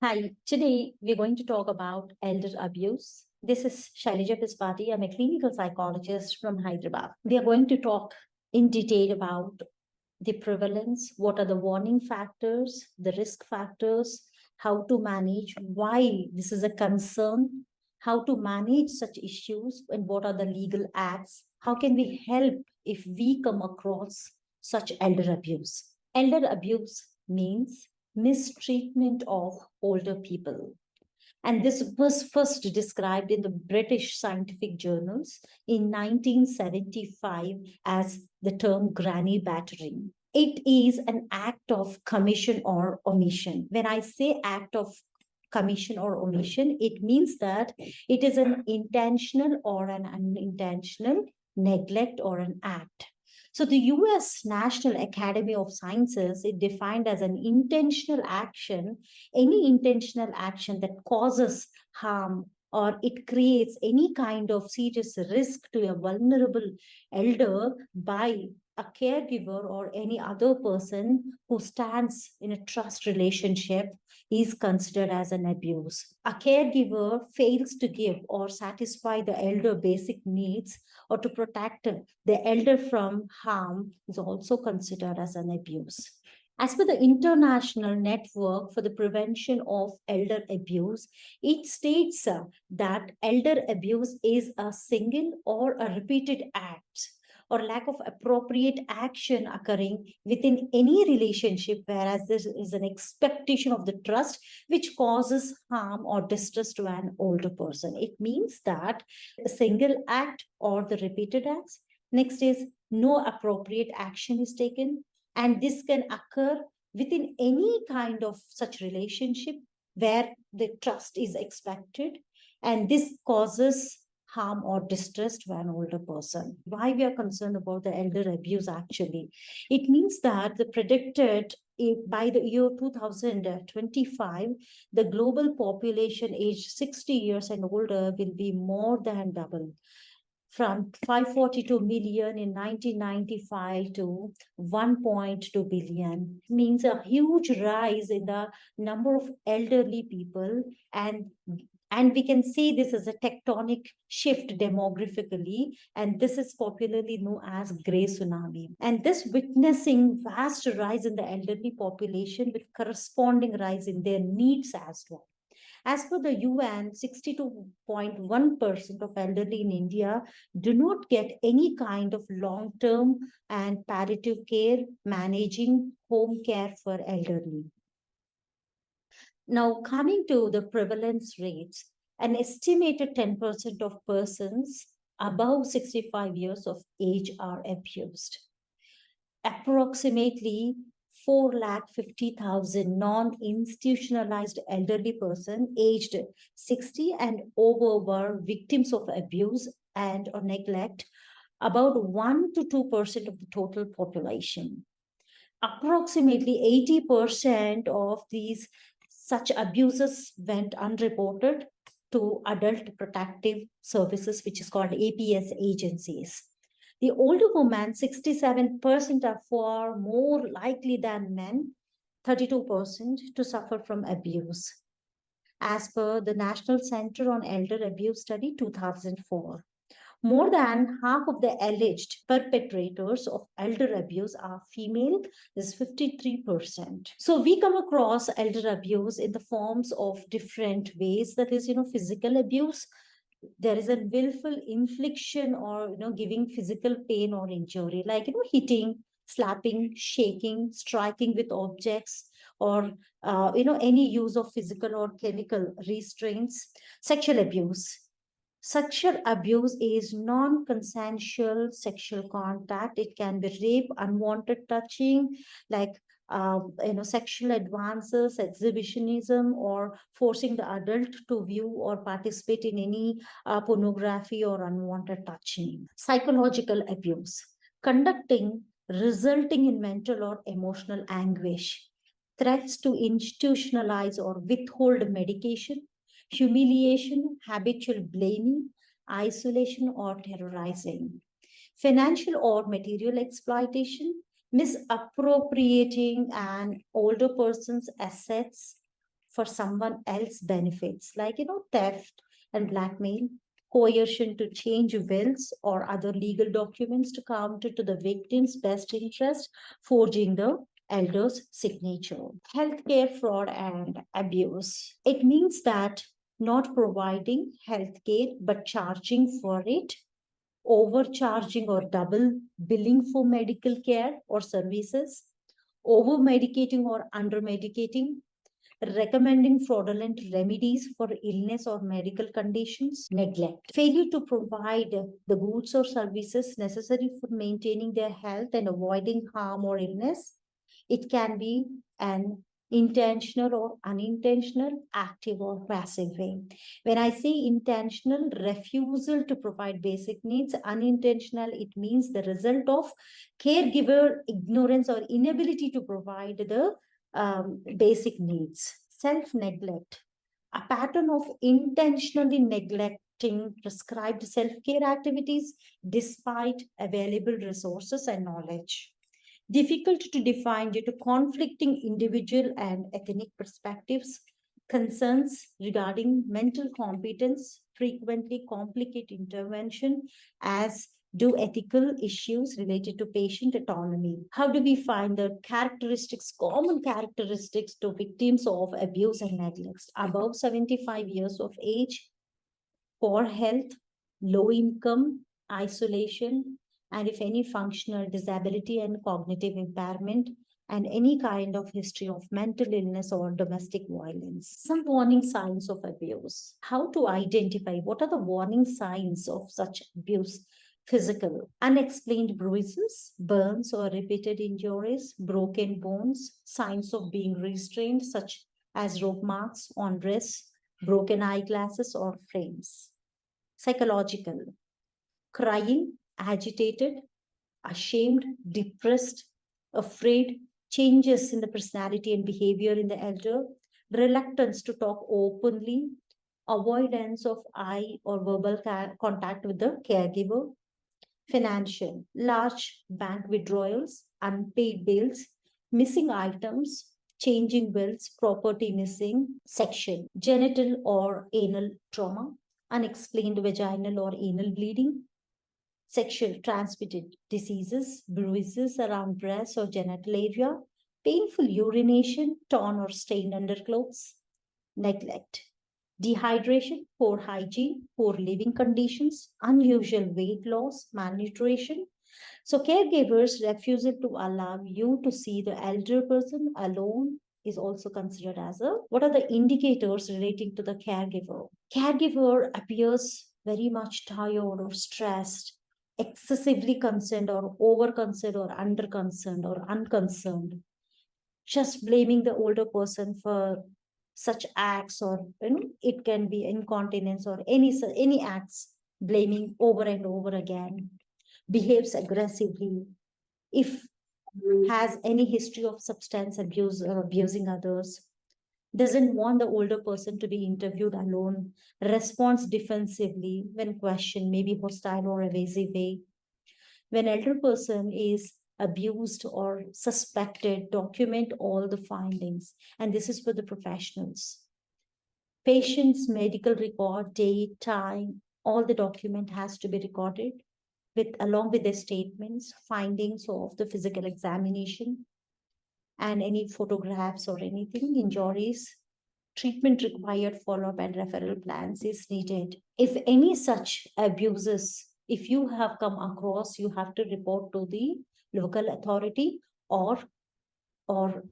Hi, today we're going to talk about elder abuse. This is Shailija Pispati. I'm a clinical psychologist from Hyderabad. We are going to talk in detail about the prevalence, what are the warning factors, the risk factors, how to manage, why this is a concern, how to manage such issues, and what are the legal acts, how can we help if we come across such elder abuse. Elder abuse means mistreatment of older people. And this was first described in the British scientific journals in 1975 as the term granny battering. It is an act of commission or omission. When I say act of commission or omission, it means that it is an intentional or an unintentional neglect or an act. So the US National Academy of Sciences, it defined as an intentional action, any intentional action that causes harm or it creates any kind of serious risk to a vulnerable elder by a caregiver or any other person who stands in a trust relationship is considered as an abuse. A caregiver fails to give or satisfy the elder basic needs or to protect the elder from harm is also considered as an abuse. As per the International Network for the Prevention of Elder Abuse, it states that elder abuse is a single or a repeated act or lack of appropriate action occurring within any relationship, whereas there is an expectation of the trust which causes harm or distress to an older person. It means that a single act or the repeated acts. Next is no appropriate action is taken, and this can occur within any kind of such relationship where the trust is expected, and this causes harm or distress to an older person. Why we are concerned about the elder abuse actually? It means that the predicted by the year 2025, the global population aged 60 years and older will be more than double from 542 million in 1995 to 1.2 billion. It means a huge rise in the number of elderly people, and we can see this as a tectonic shift demographically, and this is popularly known as gray tsunami. And this witnessing vast rise in the elderly population with corresponding rise in their needs as well. As per the UN, 62.1% of elderly in India do not get any kind of long term and palliative care managing home care for elderly. Now, coming to the prevalence rates, an estimated 10% of persons above 65 years of age are abused. Approximately 450,000 non-institutionalized elderly person aged 60 and over were victims of abuse and or neglect, about 1 to 2% of the total population. Approximately 80% of these such abuses went unreported to adult protective services, which is called APS agencies. The older women, 67%, are far more likely than men, 32%, to suffer from abuse, as per the National Center on Elder Abuse Study 2004. More than half of the alleged perpetrators of elder abuse are female, is 53%. So we come across elder abuse in the forms of different ways. That is, physical abuse. There is a willful infliction or, giving physical pain or injury, like, hitting, slapping, shaking, striking with objects, or, any use of physical or chemical restraints. Sexual abuse. Sexual abuse is non consensual sexual contact. It can be rape, unwanted touching, like sexual advances, exhibitionism, or forcing the adult to view or participate in any pornography or unwanted touching. Psychological abuse, conducting resulting in mental or emotional anguish, threats to institutionalize or withhold medication, humiliation, habitual blaming, isolation, or terrorizing. Financial or material exploitation, misappropriating an older person's assets for someone else's benefits, like, theft and blackmail, coercion to change wills or other legal documents to counter to the victim's best interest, forging the elder's signature. Healthcare fraud and abuse. It means that not providing healthcare but charging for it, overcharging or double billing for medical care or services, over medicating or under medicating, recommending fraudulent remedies for illness or medical conditions, neglect, failure to provide the goods or services necessary for maintaining their health and avoiding harm or illness. It can be an intentional or unintentional, active or passive way. When I say intentional, refusal to provide basic needs, unintentional, it means the result of caregiver ignorance or inability to provide the basic needs. Self neglect, a pattern of intentionally neglecting prescribed self care activities despite available resources and knowledge. Difficult to define due to conflicting individual and ethnic perspectives. Concerns regarding mental competence frequently complicate intervention, as do ethical issues related to patient autonomy. How do we find the characteristics, common characteristics to victims of abuse and neglect? Above 75 years of age, poor health, low income, isolation, and if any functional disability and cognitive impairment, and any kind of history of mental illness or domestic violence. Some warning signs of abuse. How to identify what are the warning signs of such abuse? Physical, unexplained bruises, burns or repeated injuries, broken bones, signs of being restrained, such as rope marks on wrists, broken eyeglasses or frames. Psychological, crying, agitated, ashamed, depressed, afraid, changes in the personality and behavior in the elder, reluctance to talk openly, avoidance of eye or verbal contact with the caregiver. Financial, large bank withdrawals, unpaid bills, missing items, changing wills, property missing. Sexual, genital or anal trauma, unexplained vaginal or anal bleeding, sexual transmitted diseases, bruises around breast or genital area, painful urination, torn or stained underclothes, neglect, dehydration, poor hygiene, poor living conditions, unusual weight loss, malnutrition. So, caregivers' refusal to allow you to see the elder person alone is also considered as a. What are the indicators relating to the caregiver? Caregiver appears very much tired or stressed, excessively concerned or over concerned or under concerned or unconcerned, just blaming the older person for such acts, or it can be incontinence or any acts, blaming over and over again, behaves aggressively, if has any history of substance abuse or abusing others, doesn't want the older person to be interviewed alone, responds defensively when questioned, maybe hostile or evasive way. When elder person is abused or suspected, document all the findings. And this is for the professionals. Patient's medical record, date, time, all the document has to be recorded with along with the statements, findings of the physical examination, and any photographs or anything, injuries, treatment required, follow-up and referral plans is needed. If any such abuses, if you have come across, you have to report to the local authority or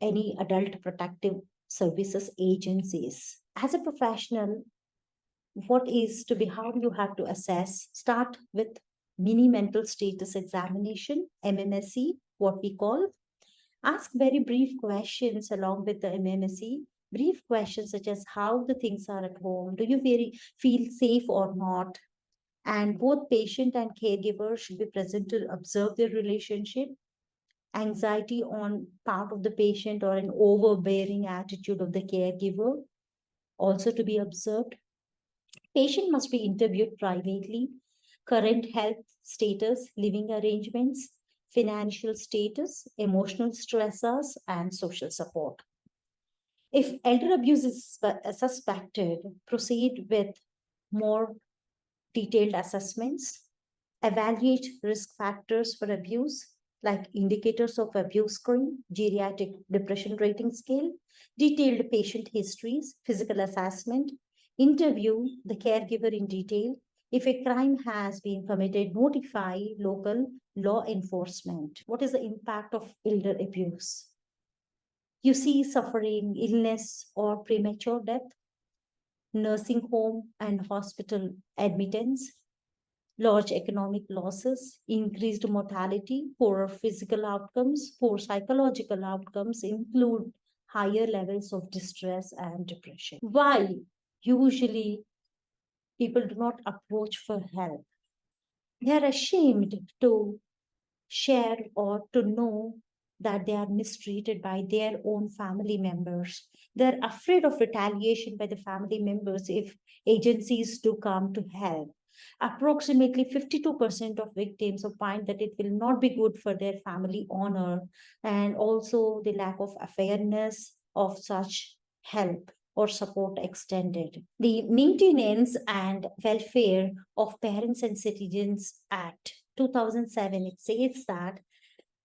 any adult protective services agencies. As a professional, what is to be, how you have to assess? Start with mini mental status examination, MMSE, what we call. Ask very brief questions along with the MMSE. Brief questions such as how the things are at home, do you feel safe or not? And both patient and caregiver should be present to observe their relationship. Anxiety on part of the patient or an overbearing attitude of the caregiver also to be observed. Patient must be interviewed privately. Current health status, living arrangements, financial status, emotional stressors, and social support. If elder abuse is suspected, proceed with more detailed assessments, evaluate risk factors for abuse, like indicators of abuse screen, geriatric depression rating scale, detailed patient histories, physical assessment, interview the caregiver in detail. If a crime has been committed, notify local law enforcement. What is the impact of elder abuse? You see suffering, illness, or premature death, nursing home and hospital admittance, large economic losses, increased mortality, poorer physical outcomes, poor psychological outcomes include higher levels of distress and depression. Why usually people do not approach for help? They are ashamed to share or to know that they are mistreated by their own family members. They're afraid of retaliation by the family members if agencies do come to help. Approximately 52% of victims find that it will not be good for their family honor, and also the lack of awareness of such help or support extended. The Maintenance and Welfare of Parents and Citizens Act 2007, it says that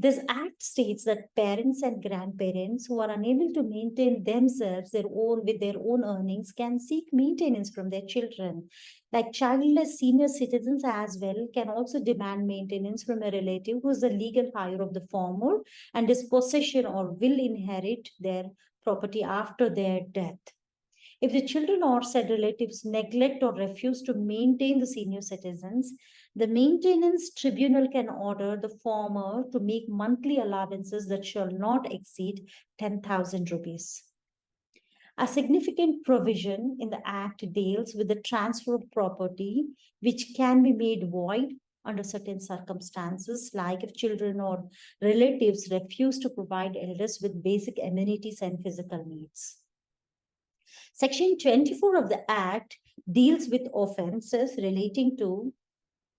this act states that parents and grandparents who are unable to maintain themselves their own with their own earnings can seek maintenance from their children. Like childless senior citizens as well can also demand maintenance from a relative who is the legal heir of the former and is possession or will inherit their property after their death. If the children or said relatives neglect or refuse to maintain the senior citizens, the maintenance tribunal can order the former to make monthly allowances that shall not exceed 10,000 rupees. A significant provision in the Act deals with the transfer of property, which can be made void under certain circumstances, like if children or relatives refuse to provide elders with basic amenities and physical needs. Section 24 of the Act deals with offenses relating to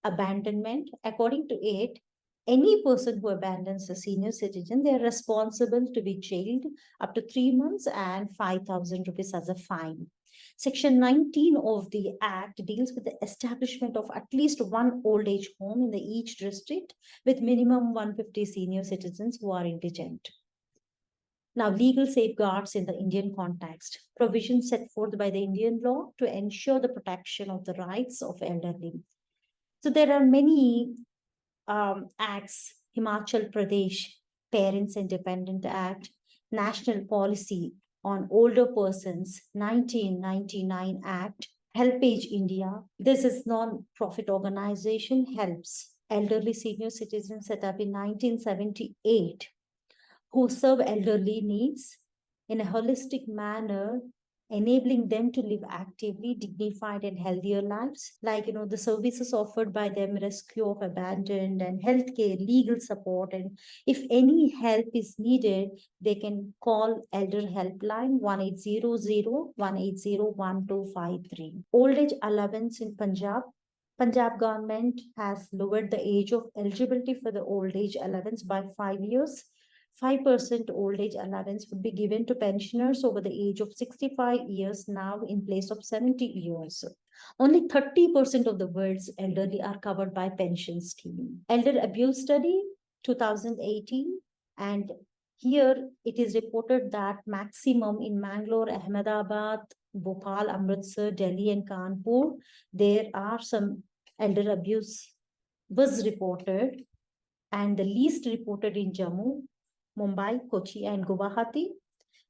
abandonment. According to it, any person who abandons a senior citizen, they are responsible to be jailed up to 3 months and 5,000 rupees as a fine. Section 19 of the Act deals with the establishment of at least one old age home in each district with minimum 150 senior citizens who are indigent. Now, legal safeguards in the Indian context, provisions set forth by the Indian law to ensure the protection of the rights of elderly. So there are many acts, Himachal Pradesh Parents Independent Act, National Policy on Older Persons, 1999 Act, HelpAge India. This is non-profit organization, helps elderly senior citizens set up in 1978 who serve elderly needs in a holistic manner, enabling them to live actively, dignified, and healthier lives. Like, the services offered by them, rescue of abandoned and healthcare, legal support. And if any help is needed, they can call Elder Helpline 1800-180-1253. Old age allowance in Punjab. Punjab government has lowered the age of eligibility for the old age allowance by 5 years. 5% old age allowance would be given to pensioners over the age of 65 years now in place of 70 years. Only 30% of the world's elderly are covered by pension scheme. Elder abuse study 2018, and here it is reported that maximum in Mangalore, Ahmedabad, Bhopal, Amritsar, Delhi and Kanpur, there are some elder abuse was reported, and the least reported in Jammu, Mumbai, Kochi, and Guwahati.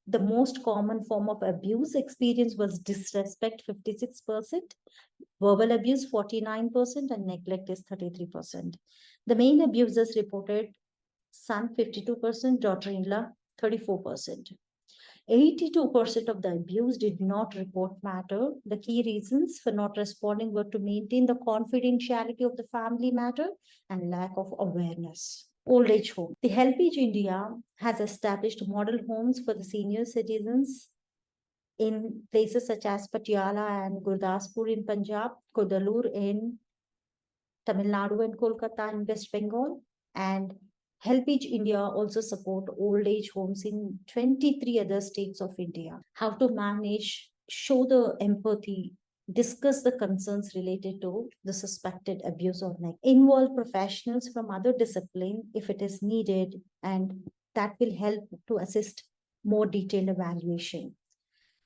The most common form of abuse experience was disrespect, 56%, verbal abuse, 49%, and neglect is 33%. The main abusers reported son, 52%, daughter-in-law, 34%. 82% of the abuse did not report matter. The key reasons for not responding were to maintain the confidentiality of the family matter and lack of awareness. Old age home. The HelpAge India has established model homes for the senior citizens in places such as Patiala and Gurdaspur in Punjab, Kodalur in Tamil Nadu and Kolkata in West Bengal, and Helpage India also support old age homes in 23 other states of India. How to manage, show the empathy, discuss the concerns related to the suspected abuse or neglect. Involve professionals from other discipline if it is needed, and that will help to assist more detailed evaluation.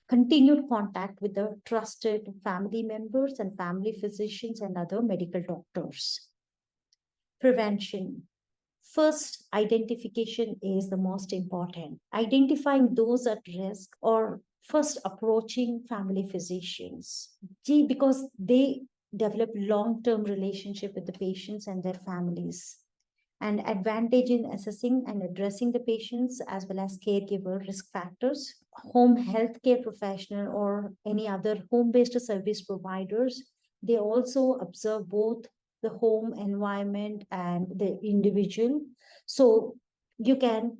Continued contact with the trusted family members and family physicians and other medical doctors. Prevention. First, identification is the most important. Identifying those at risk or first approaching family physicians. Because they develop long-term relationship with the patients and their families. And advantage in assessing and addressing the patients as well as caregiver risk factors. Home healthcare professional or any other home-based service providers, they also observe both the home environment and the individual. So you can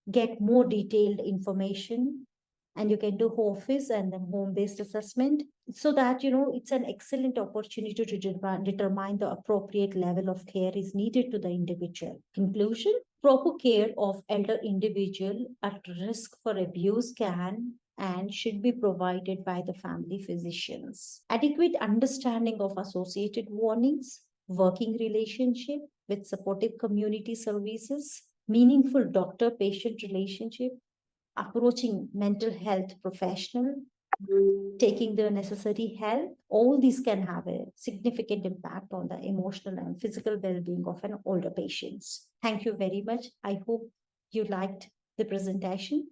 get more detailed information, and you can do office and then home-based assessment, so that it's an excellent opportunity to determine the appropriate level of care is needed to the individual. Conclusion: proper care of elder individual at risk for abuse can and should be provided by the family physicians. Adequate understanding of associated warnings, working relationship with supportive community services, meaningful doctor-patient relationship, approaching mental health professional, taking the necessary help, all these can have a significant impact on the emotional and physical well-being of an older patients. Thank you very much. I hope you liked the presentation.